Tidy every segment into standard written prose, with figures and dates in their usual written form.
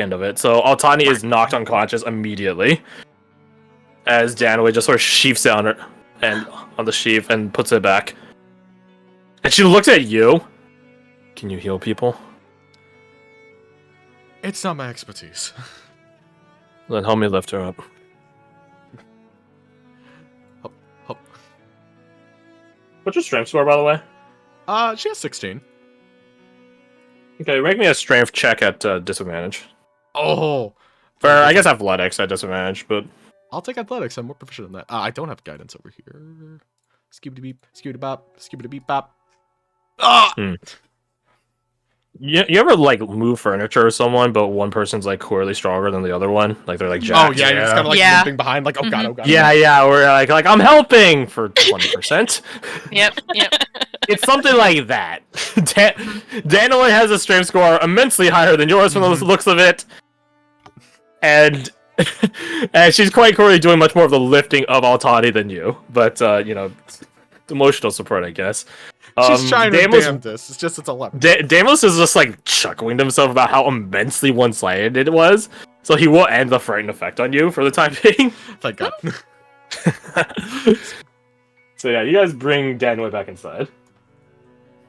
end of it. So Altani is knocked unconscious immediately as Danway just sort of sheaths down her and on the sheath and puts it back. And she looks at you. Can you heal people? It's not my expertise. Then help me lift her up. Hop, hop. What's your strength score, by the way? She has 16. Okay, make me a strength check at disadvantage. Oh! For, I guess athletics at disadvantage, but... I'll take athletics, I'm more proficient in that. I don't have guidance over here. Skibidi beep, skibidi bop, skibidi beep bop. Ah! You ever, like, move furniture with someone, but one person's, like, clearly stronger than the other one? Like, they're, like, jacked. Oh, yeah, you're just kind of, like, limping behind, like, oh god, oh god. Yeah, we're, like, I'm helping for 20%. Yep. It's something like that. Danoi has a strength score immensely higher than yours from the looks of it. And she's quite clearly doing much more of the lifting of Altani than you. But, you know, emotional support, I guess. She's trying to damn this. It's just, it's a lot. Damos is just, like, chuckling to himself about how immensely one-sided it was. So he will end the frightened effect on you for the time being. Thank God. So, yeah, you guys bring Danoi back inside.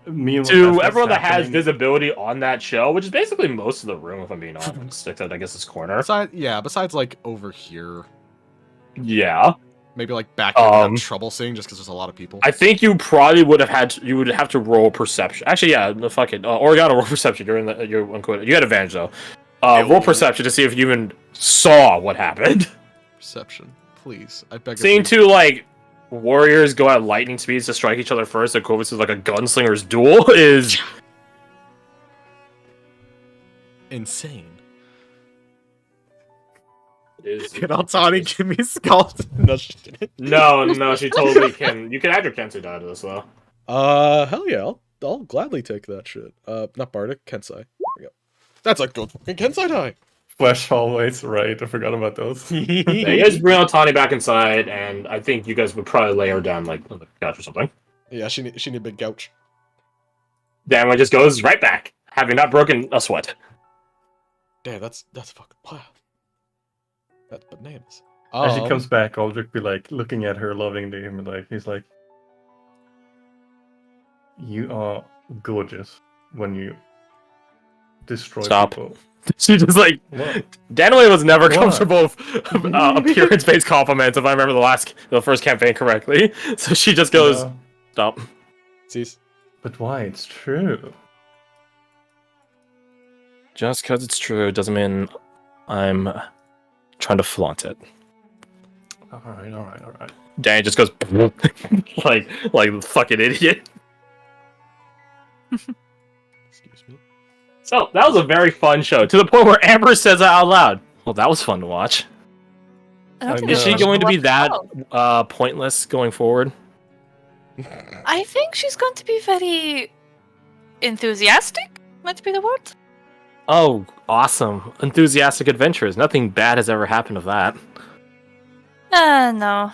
Meanwhile, To everyone that has visibility on that show, which is basically most of the room, if I'm being honest, except I guess this corner. Besides, like, over here. Yeah. Maybe, like, back here, I have trouble seeing just because there's a lot of people. I think you probably would have had to, you would have to roll perception. Actually, yeah, fuck it. Oregano, roll perception. You're unquoted. You had advantage, though. Roll perception to see if you even saw what happened. Perception, please. I beg Seeing two, like, warriors go at lightning speeds to strike each other first, the equivalent is like a gunslinger's duel, is insane. Can Altani give me skull? No, she didn't. No, she totally can. You can add your Kensei die to this, though. Hell yeah, I'll gladly take that shit. Not Bardic, Kensei. There we go. That's a good fucking Kensei die. Flesh hallways, right? I forgot about those. Yeah, you guys bring Altani back inside, and I think you guys would probably lay her down, like, on the couch or something. Yeah, she need a big couch. Danway just goes right back, having not broken a sweat. Damn, that's fucking wild. That's bananas. As she comes back, Aldrich be like looking at her lovingly, and like he's like, "You are gorgeous when you destroy people." She just like Danway was never comfortable with appearance-based compliments, if I remember the first campaign correctly. So she just goes, "Stop." Cease. But why? It's true. Just because it's true doesn't mean I'm trying to flaunt it. All right. Danny just goes like fucking idiot. Excuse me. So that was a very fun show, to the point where Amber says it out loud. Well, that was fun to watch. Is she going to be that pointless going forward? I think she's going to be very enthusiastic. Might be the word. Oh, awesome. Enthusiastic adventures. Nothing bad has ever happened of that. No.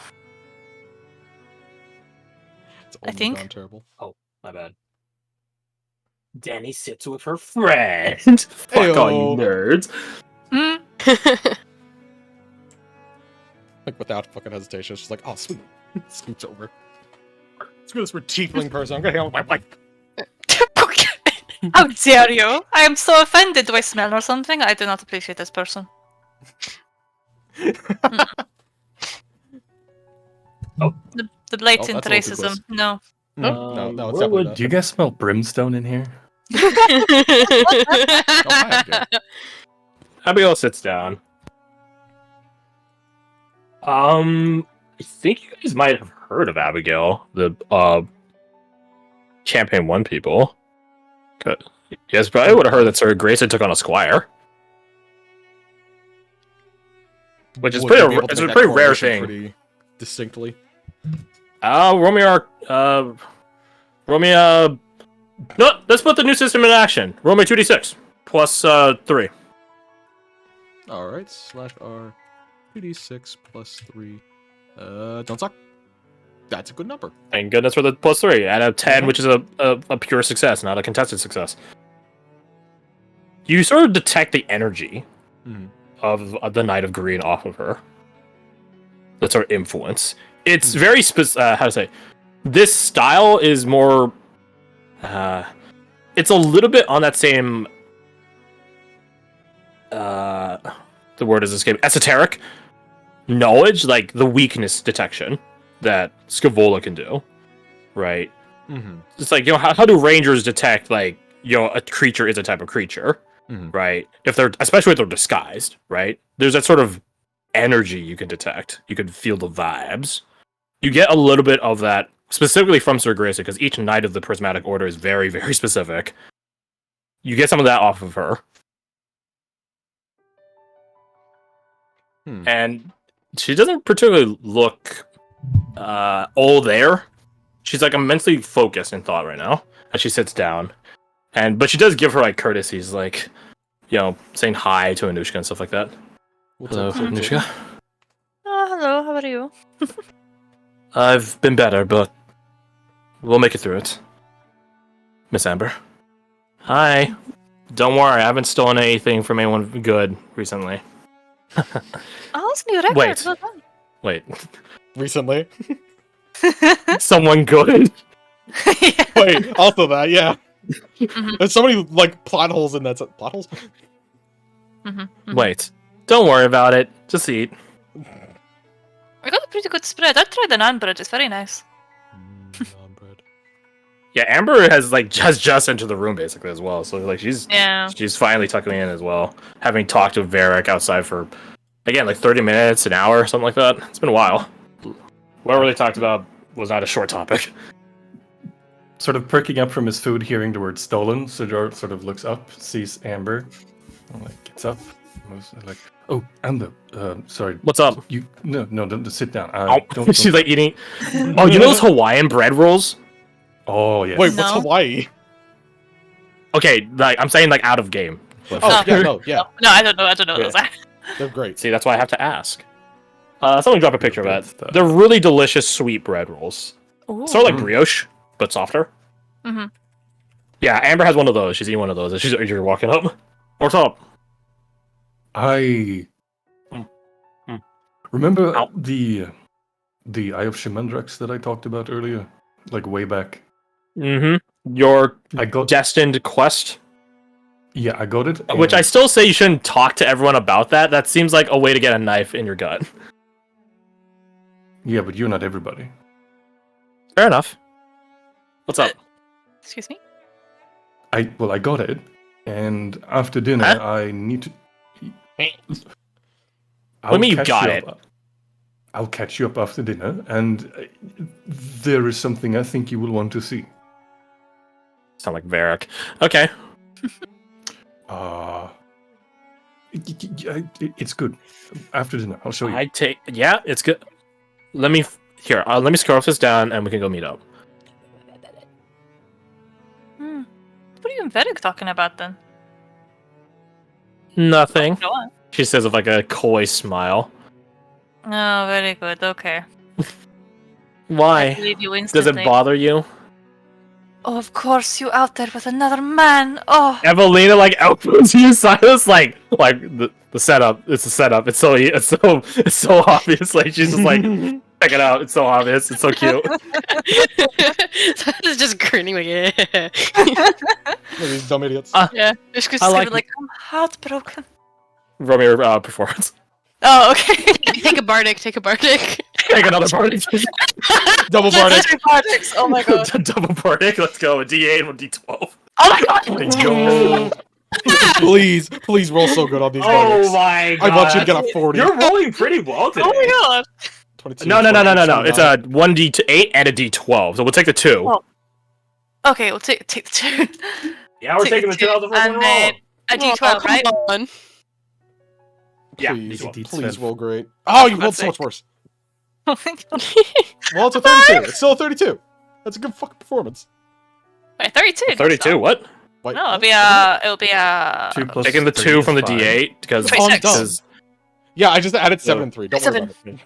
It's I think. gone terrible. Oh, my bad. Danny sits with her friend. Fuck all you nerds. Like, without fucking hesitation, she's like, oh, sweet. Scoots over. Screw this weird tiefling person. I'm gonna hang out with my wife. How dare you? I am so offended. Do I smell or something? I do not appreciate this person. The blatant racism. No. No, it's definitely not. Do you guys smell brimstone in here? Abigail sits down. I think you guys might have heard of Abigail, the Campaign 1 people. You guys probably would have heard that Sir Grayson took on a squire. Which is it's a pretty rare thing. Pretty distinctly. Roll me, no, let's put the new system in action. Roll me 2d6 plus 3. Alright, /R 2d6 plus 3. Don't suck. That's a good number. Thank goodness for the plus 3. Add a 10, which is a pure success, not a contested success. You sort of detect the energy of the Knight of Green off of her. That's her influence. It's very how to say. This style is more. It's a little bit on that same. The word is escaping. Esoteric knowledge, like the weakness detection that Scavola can do, right? It's like, how do rangers detect, like, a creature is a type of creature, right? If they're, especially if they're disguised, right? There's that sort of energy you can detect. You can feel the vibes. You get a little bit of that specifically from Sir Gracie, because each Knight of the Prismatic Order is very, very specific. You get some of that off of her. And she doesn't particularly look old there. She's like immensely focused in thought right now as she sits down. But she does give her like courtesies, like, saying hi to Anushka and stuff like that. Hello, Anushka. Oh, hello, how are you? I've been better, but we'll make it through it. Miss Amber. Hi. Don't worry, I haven't stolen anything from anyone good recently. Oh, it's a new record. Wait. Well done. Wait. Recently? Someone good? Yeah. Wait, also that, yeah. There's so many, like, plot holes in that. Plot holes? Wait. Don't worry about it. Just eat. I got a pretty good spread. I tried the naan bread. It's very nice. Bread. Yeah, Amber has just entered the room basically as well. So like she's finally tucking in as well, having talked to Varric outside for again like 30 minutes, an hour, something like that. It's been a while. Whatever they talked about was not a short topic. Sort of perking up from his food, hearing the word stolen, Sidor sort of looks up, sees Amber, and, like, gets up, moves, like, oh, Amber, sorry. What's up? No, don't sit down. Don't. She's like eating. Oh, you know those Hawaiian bread rolls? Oh yes. Wait, No. what's Hawaii? Okay, like I'm saying like out of game. Oh, yeah, no, yeah. No, I don't know. I don't know what those are. They're great. See, that's why I have to ask. Someone drop a picture of Good that. stuff. They're really delicious sweet bread rolls. Ooh. Sort of like brioche, but softer. Mhm. Yeah, Amber has one of those. She's eating one of those. You're walking up. What's up? I remember Ow. the Eye of Shemendrax that I talked about earlier, like way back. Mm-hmm. Your I got destined quest. Yeah, I got it. Which I and- still say you shouldn't talk to everyone about that. That seems like a way to get a knife in your gut. Yeah, but you're not everybody. Fair enough. What's up? Excuse me? I got it, and after dinner Huh? I need to. What do you mean you catch got you it? up. I'll catch you up after dinner, and there is something I think you will want to see. Sound like Varric. Okay. It's good. After dinner, I'll show you. Yeah, it's good. Let me scroll this down and we can go meet up. What are you and Varric talking about then? Nothing. Go on. She says with like a coy smile. Oh, very good. Okay. I Why? believe you Does instantly. it bother you? Oh, of course, you out there with another man. Oh. Evelina like outputs you, Silas. Like the setup. It's a setup. It's so obvious. Like she's just like, check it out. It's so obvious. It's so cute. It's just grinning like, yeah. Look at these dumb idiots. Yeah. Ishka's I just like gonna be like, I'm heartbroken. Romeo performance. Oh, okay. Take a Bardic. Take another party. Double Bardic. Bardics. Oh my god. Double party. Let's go. A D8 and a D12. Oh my god. Let's go. Please roll so good on these Oh Bardics. my god. I want you to get a 40. You're rolling pretty well today. Oh my god. 22, No. 29. It's a 1D8 and a D12. So we'll take the 2. Oh. Okay, we'll take the two. Yeah, we're take taking the 2 out of the and roll. then a D12, Oh, right? come on. Yeah, Please, D12. please roll great. Oh, you rolled so much worse. Oh my god. Well, it's a 32. It's still a 32. That's a good fucking performance. Wait, 32. 32, what? Wait, No, what? it'll be a. 2 plus Taking the 3 2 is from the 5. D8 because Wait, six. because- Yeah, I just added 7 and 3. Don't worry about it.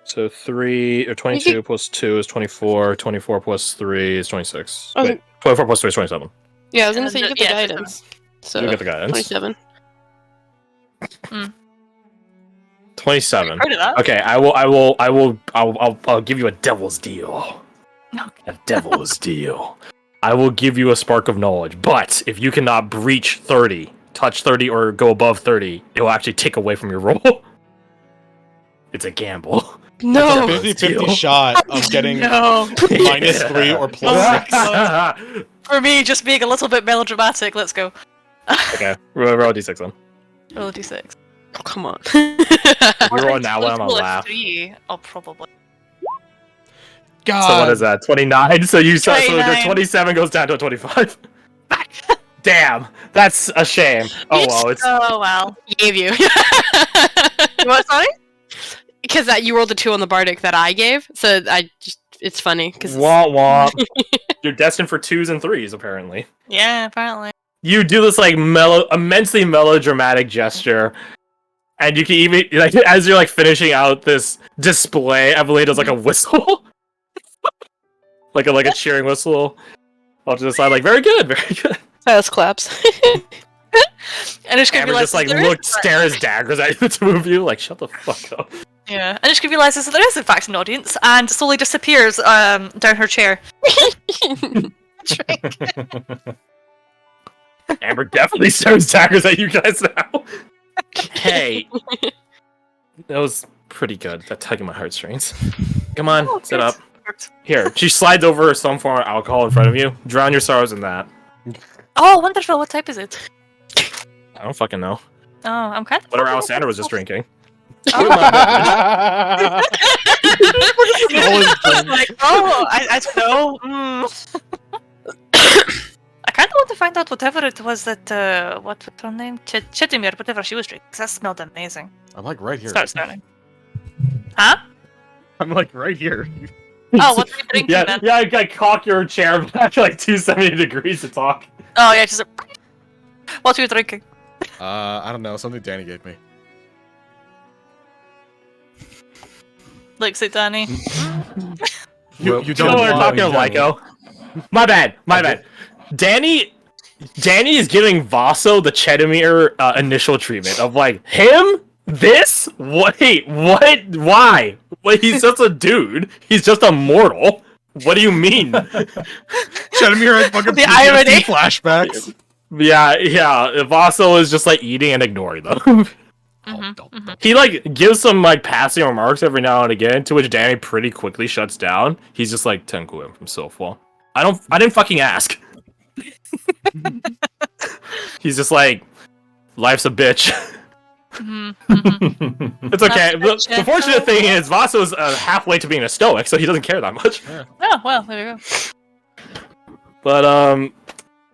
so 3 or 22 plus 2 is 24. 24 plus 3 is 26. Oh, Wait, 24 plus 3 is 27. Yeah, I was gonna And say you the- get the yeah, guidance. So You get the guidance. 27. Mm. 27. Heard of that? Okay, I'll give you a devil's deal. Okay. A devil's deal. I will give you a spark of knowledge, but if you cannot breach 30, touch 30, or go above 30, it will actually take away from your roll. It's a gamble. No. It's a 50-50 shot of getting No. -3 or +6. For me, just being a little bit melodramatic, let's go. Okay, roll a d6 then. Roll a d6. Oh, come on. If you roll now, I'm gonna Roll a laugh. 3, I'll probably. God. So what is that? 29. So you saw so your 29. 27 goes down to a 25. Damn, that's a shame. Oh well, it's Oh well. Gave you. What, sorry? Because you rolled a 2 on the bardic that I gave, so it's funny. Cause wah wah. You're destined for 2s and 3s apparently. Yeah, apparently. You do this like immensely melodramatic gesture, and you can even like as you're like finishing out this display, Evelyn does like a whistle, like a cheering whistle. Off to the side, like very good, very good. Fast claps. And just Amber just like stares daggers at the two of you, like shut the fuck up. Yeah, and just realizes that there is in fact an audience, and slowly disappears down her chair. Drink. Amber definitely stares daggers at you guys now. Hey, that was pretty good. That tugging my heartstrings. Come on, Oh, sit good. up. Here, she slides over some form of alcohol in front of you. Drown your sorrows in that. Oh, wonderful. What type is it? I don't fucking know. Oh, I'm kind of. Whatever Alexander was just drinking. Oh. Like, oh, I don't know. I kind of want to find out whatever it was that, what was her name? Chitimir, whatever she was drinking. 'Cause that smelled amazing. I'm like right here. Start smelling. Huh? I'm like right here. Oh, what are you drinking Yeah, then? yeah, I cock your chair back like 270 degrees to talk. Oh, yeah, just. What are you drinking? I don't know. Something Danny gave me. Looks at Danny. You You know don't what we're want talking me, of, Lyco? My bad. Danny is giving Vaso the Chetamir initial treatment of like, him? This? Wait, what? Why? Wait, he's just a dude. He's just a mortal. What do you mean? Chetamir has fucking The PTSD irony. flashbacks. Yeah. Vaso is just like eating and ignoring them. He like gives some like passing remarks every now and again, to which Danny pretty quickly shuts down. He's just like Tenku from Silfwall. I didn't fucking ask. He's just like, life's a bitch. It's okay. The fortunate thing is Vaso's halfway to being a stoic, so he doesn't care that much. Oh, well, there we go. But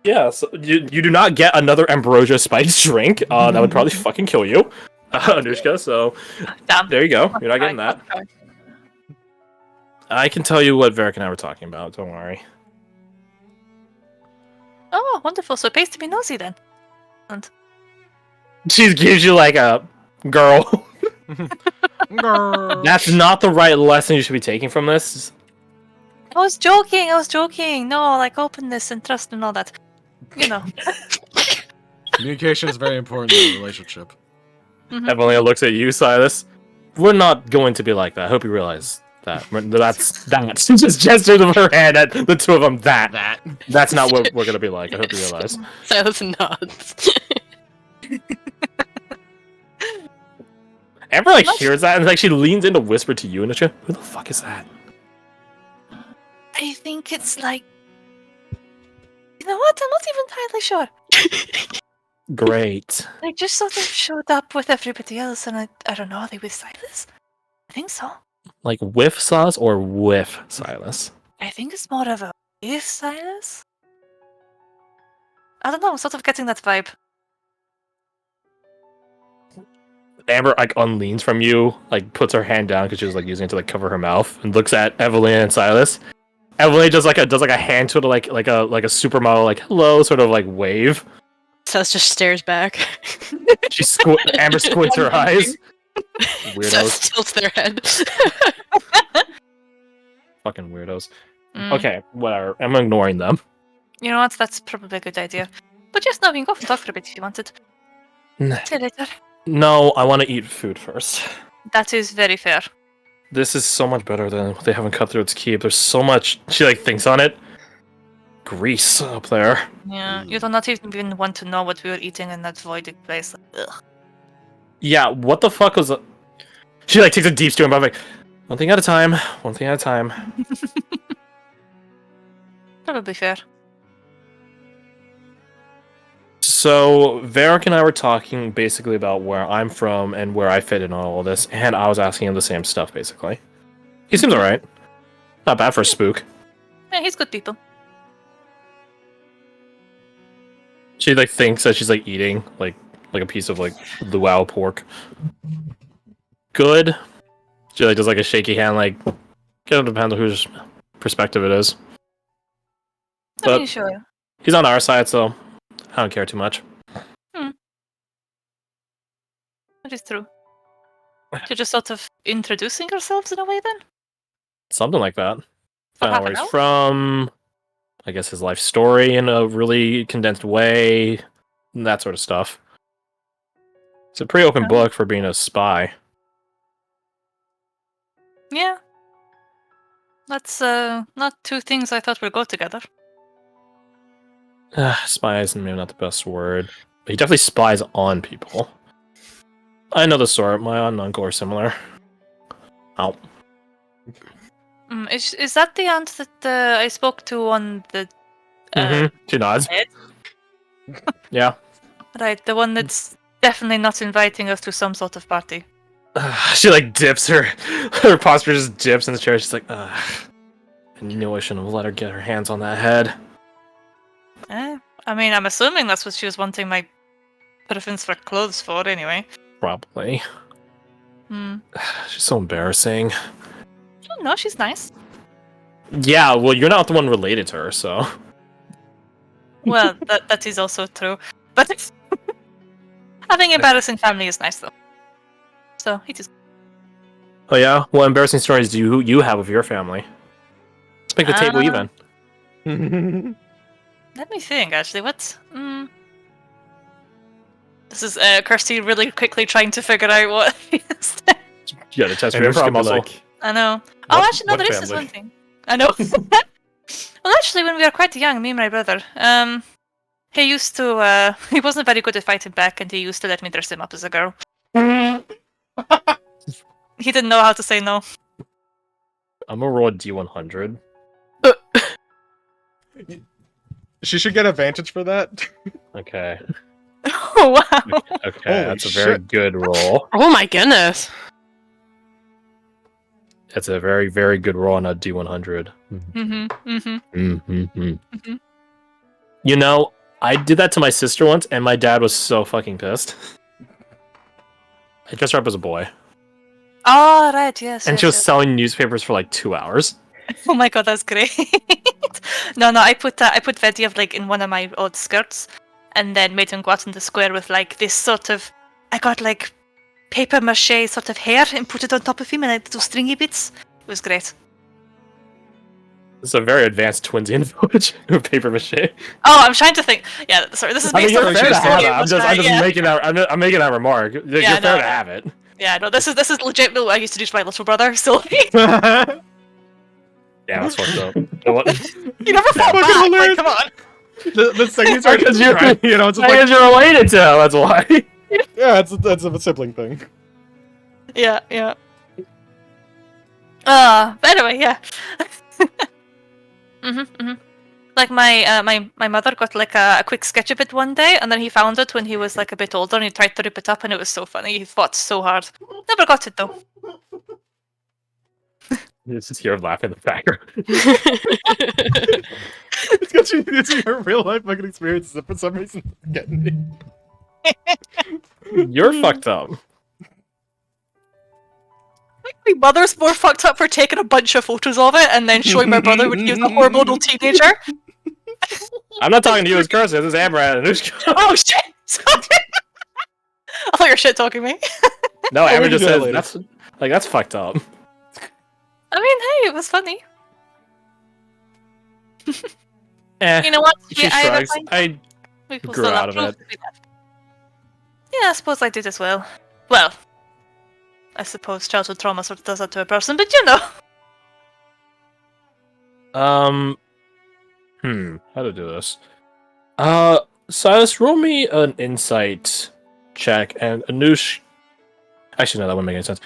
yeah. So you do not get another ambrosia spiced drink. That would probably fucking kill you, Anushka. So Damn. there you go. You're not getting that. Okay. I can tell you what Varric and I were talking about. Don't worry. Oh, wonderful. So it pays to be nosy then. And She gives you like a girl. That's not the right lesson you should be taking from this. I was joking. No, like openness and trust and all that. You know. Communication is very important in a relationship. Evelina looks at you, Silas. We're not going to be like that. I hope you realize that. That's she just gestured with her hand at the two of them. That's not what we're gonna be like. I hope you realize. Silas nods. Amber like hears that and like she leans in to whisper to you, and who the fuck is that? I think it's like. You know what? I'm not even entirely sure. Great. They just sort of showed up with everybody else, and I don't know, are they with Silas? I think so. Like whiff sauce or whiff Silas? I think it's more of a with Silas. I don't know, I'm sort of getting that vibe. Amber like unleans from you, like puts her hand down because she was like using it to like cover her mouth, and looks at Evelyn and Silas. Evelyn does like a hand to like a supermodel like hello sort of like wave. Silas just stares back. She Amber squints her eyes. Weirdos. Silas tilts their head. Fucking weirdos. Okay, whatever. I'm ignoring them. You know what? That's probably a good idea. But just no, we can go off and talk for a bit if you wanted. Nah. See you later. No, I want to eat food first. That is very fair. This is so much better than what they have in Cutthroat's Keep. There's so much. She like thinks on it. Grease up there. Yeah, you do not even want to know what we were eating in that voided place. Ugh. Yeah, what the fuck was? She like takes a deep stew and I'm like, one thing at a time. One thing at a time. Probably fair. So Varric and I were talking basically about where I'm from and where I fit in on all of this, and I was asking him the same stuff basically. He seems alright. Not bad for a spook. Yeah, he's good people. She like thinks that she's like eating like a piece of like luau pork. Good. She like does like a shaky hand, like it depends on whose perspective it is. I But mean, sure. he's on our side, so I don't care too much. That is true. You're just sort of introducing yourselves in a way, then? Something like that. For Find out half where an he's hour? from. I guess his life story in a really condensed way. And that sort of stuff. It's a pretty open Okay. book for being a spy. Yeah. That's not two things I thought would go together. Spy is maybe not the best word. But he definitely spies on people. I know the sort. My aunt and uncle are similar. Ow. Is that the aunt that I spoke to on the... She nods. bed? Yeah. Right, the one that's definitely not inviting us to some sort of party. She like dips her posture just dips in the chair. She's like, ugh. I knew I shouldn't have let her get her hands on that head. I mean, I'm assuming that's what she was wanting my preference for clothes for, anyway. Probably. Hmm. She's so embarrassing. Oh, no, she's nice. Yeah, well, you're not the one related to her, so. Well, that is also true. But having embarrassing family is nice, though. So, it is. Oh yeah? What embarrassing stories do you have of your family? Let's make the table even. Let me think, actually. What? This is Kirsty really quickly trying to figure out what. You gotta test And your we're just gonna be muscle. like, I know. Oh, What- actually, no, what there is family? one thing. I know. Well, actually, when we were quite young, me and my brother, he used to, he wasn't very good at fighting back, and he used to let me dress him up as a girl. He didn't know how to say no. I'm gonna roll a D100. She should get advantage for that. Okay. Oh, wow. Okay, Holy that's a very shit. good roll. Oh my goodness. That's a very, very good roll on a D100. You know, I did that to my sister once, and my dad was so fucking pissed. I dressed her up as a boy, Oh, right, yes. and yes, she was yes. selling newspapers for like 2 hours. Oh my god, that's great. No, I put Vediev like in one of my old skirts, and then made him go out in the square with like this sort of. I got like paper mache sort of hair and put it on top of him, and like little stringy bits. It was great. It's a very advanced Twinsian village of paper mache. Oh, I'm trying to think. Yeah, sorry, this is I mean, based you're on fair to true have story, it. I'm but, just yeah. making that. I'm making that remark. You're Yeah, fair no, to have it. Yeah, no, this is legit what I used to do to my little brother. So Yeah, that's fucked up. You know what? you never fought fucking back. Like, hilarious. come on. The second are Because you're- right, you know, it's just like, Because you're related to him, that's why. yeah, that's a sibling thing. Yeah. But anyway, yeah. Like my mother got like a quick sketch of it one day, and then he found it when he was like a bit older, and he tried to rip it up, and it was so funny. He fought so hard. Never got it though. You just hear him laughing in the background. It's got you. It's your real life fucking experiences that for some reason it's getting me. You're fucked up. My mother's more fucked up for taking a bunch of photos of it and then showing my brother when he was a horrible little teenager. I'm not talking to you as Curses. This is Amber and Anushka. Oh shit! Sorry. I thought you were shit talking me. No, we Amber can just do that says later. that's fucked up. I mean, hey, it was funny. Eh, You know what? she I have a shrugs. fine- I we will grew still out of approve it. to be left. Yeah, I suppose I did as well. Well, I suppose childhood trauma sort of does that to a person, but you know. How to do this? Silas, roll me an insight check, and Anush. Actually, no, that wouldn't make any sense.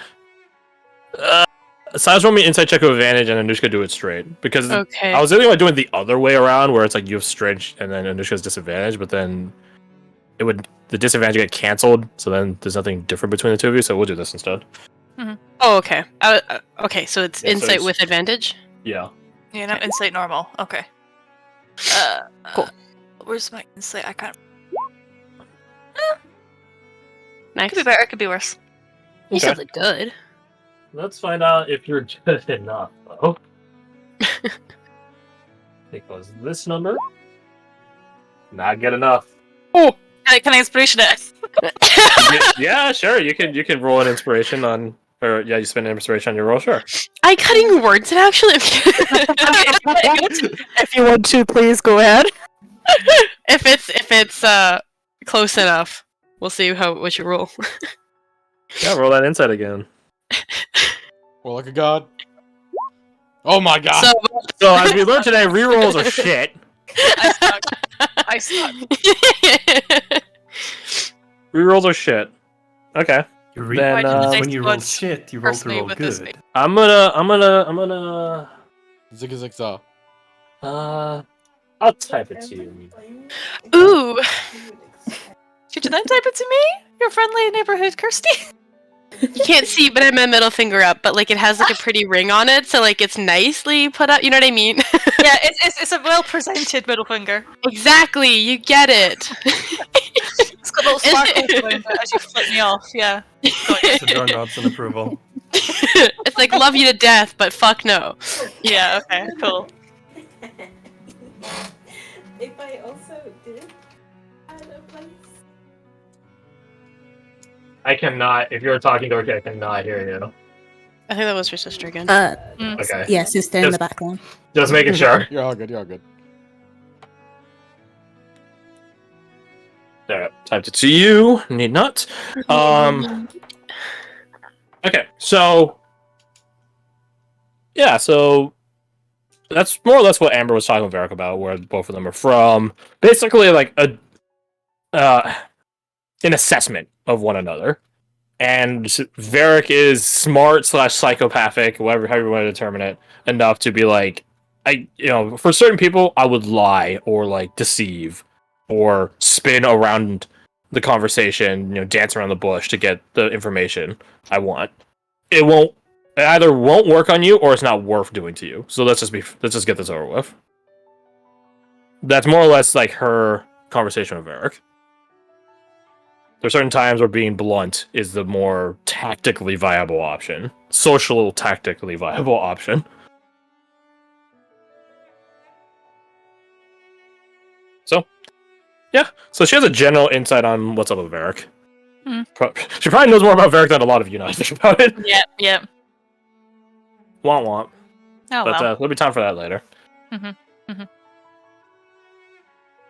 Silas, roll me an insight check with advantage, and Anushka do it straight. Because Okay. I was thinking about doing the other way around, where it's like you have strength, and then Anushka's disadvantage, but then the disadvantage get canceled, so then there's nothing different between the two of you. So we'll do this instead. Oh, okay. Okay, so it's Yeah, so insight it's- with advantage. Yeah. Yeah, not insight normal. Okay. Cool. Where's my insight? I can't. Nice. Could be better. Could be worse. You Okay. said look good. Let's find out if you're good enough, though. Because this number, not good enough. Can I inspiration it? Yeah, sure. You can roll an inspiration on, or yeah, you spend an inspiration on your roll. Sure. I cutting words and actually. If you want to, please go ahead. if it's close enough, we'll see what you roll. Yeah, roll that insight again. Well, like a god. Oh my god. So So as we learned today, rerolls are shit. I suck. Rerolls are shit. Okay. Then, Why didn't they when you roll squad shit, you roll curse to me roll with this good. I'm gonna. Zigga zig za. I'll type it to you. ooh, Could you then type it to me? Your friendly neighborhood Kirsty? you can't see, but I have my middle finger up, but like it has like a pretty ring on it, so like it's nicely put up. You know what I mean? Yeah, it's a well presented middle finger. Exactly, you get it. It's got little sparkles around it as you flip me off. Yeah. Sadar nods in approval. It's like love you to death, but fuck no. Yeah. Okay. Cool. If I also did add a place. I cannot. If you're talking, Dorothy, I cannot hear you. I think that was your sister again. Okay. Yeah, sister in Just- the background. Just making sure. You're all good. You're all good. There, typed it to you. Need not. Okay, so yeah, so that's more or less what Amber was talking with Varric about, where both of them are from. Basically, like an assessment of one another. And Varric is smart / psychopathic, however you want to determine it, enough to be like, for certain people, I would lie or like deceive or spin around the conversation, dance around the bush to get the information I want. It either won't work on you or it's not worth doing to you. So let's just get this over with. That's more or less like her conversation with Varric. There are certain times where being blunt is the more tactically viable option. Tactically viable option. So, yeah. So she has a general insight on what's up with Varric. She probably knows more about Varric than a lot of you now. I think about it. Yep. Yep. Womp womp. Oh But well. there'll be time for that later. Mhm, mhm.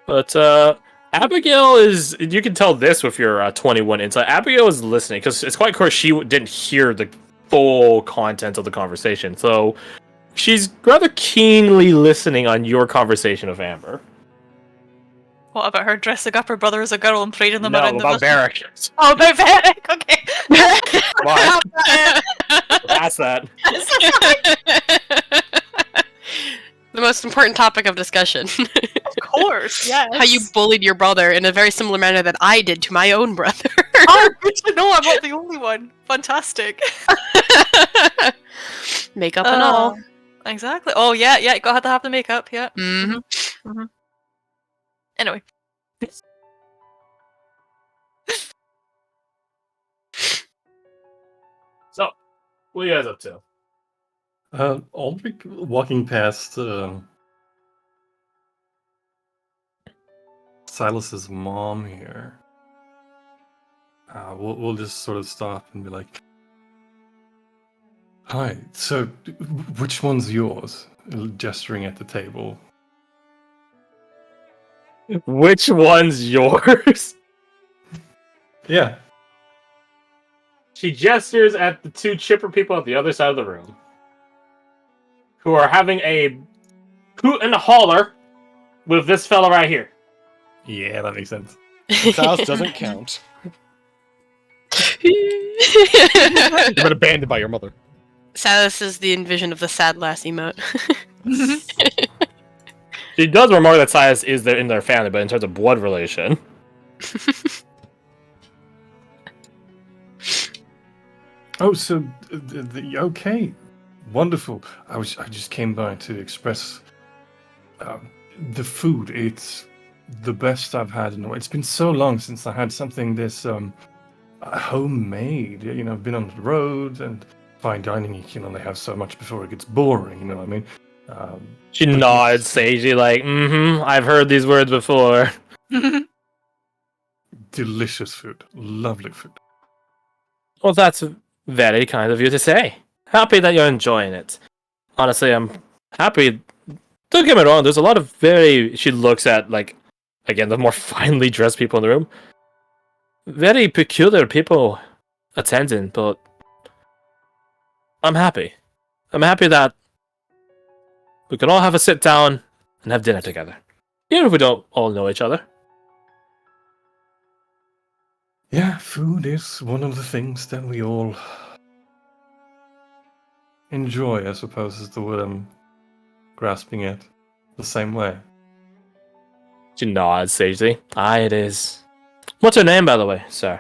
But Abigail is. You can tell this with your 21 insight. Abigail is listening because it's quite clear she didn't hear the full content of the conversation. So she's rather keenly listening on your conversation with Amber. What about her dressing up her brother as a girl and parading them No, around about the Varric. Oh, about Varric. Okay. Come on, past that. The most important topic of discussion. Of course. Yes. How you bullied your brother in a very similar manner that I did to my own brother. Oh, good to know. I'm not the only one. Fantastic. Makeup and all. Exactly. Oh yeah. You gotta have the makeup. Yeah. Mm-hmm. Anyway. So, what are you guys up to? Aldrich walking past Silas's mom here. We'll just sort of stop and be like, "Hi, so which one's yours?" Gesturing at the table. Which one's yours? Yeah. She gestures at the two chipper people at the other side of the room, who are having a hoot and a holler with this fella right here. Yeah, that makes sense. This house doesn't count. You've been abandoned by your mother. Silas is the envision of the sad lass emote. She does remark that Silas is in their family, but in terms of blood relation. Oh, so okay, wonderful. I just came by to express the food. It's the best I've had in a while. It's been so long since I had something this homemade. You know, I've been on the road and fine dining. You can only have so much before it gets boring. You know what I mean? She nods sagely, like, I've heard these words before. Delicious food, lovely food. Well, that's very kind of you to say. Happy that you're enjoying it. Honestly, I'm happy. Don't get me wrong, there's a lot of very... She looks at, like, again, the more finely dressed people in the room. Very peculiar people attending, but I'm happy. I'm happy that we can all have a sit down and have dinner together. Even if we don't all know each other. Yeah, food is one of the things that we all enjoy, I suppose, is the word I'm grasping at the same way. She nods sagely. Aye, it is. What's her name, by the way, sir?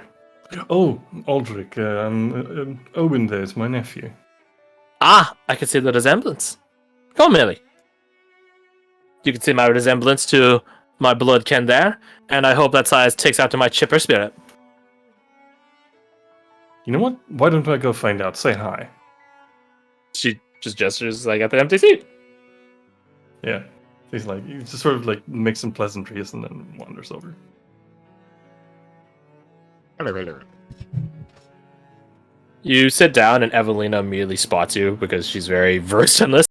Oh, Aldrich, Owen there is my nephew. Ah, I can see the resemblance. Come, Millie. You can see my resemblance to my blood kin there, and I hope that size takes after my chipper spirit. You know what? Why don't I go find out? Say hi. She just gestures like at the empty seat. Yeah. He's like, he just sort of like makes some pleasantries and then wanders over. Hello. You sit down, and Evelina immediately spots you because she's very versed in this.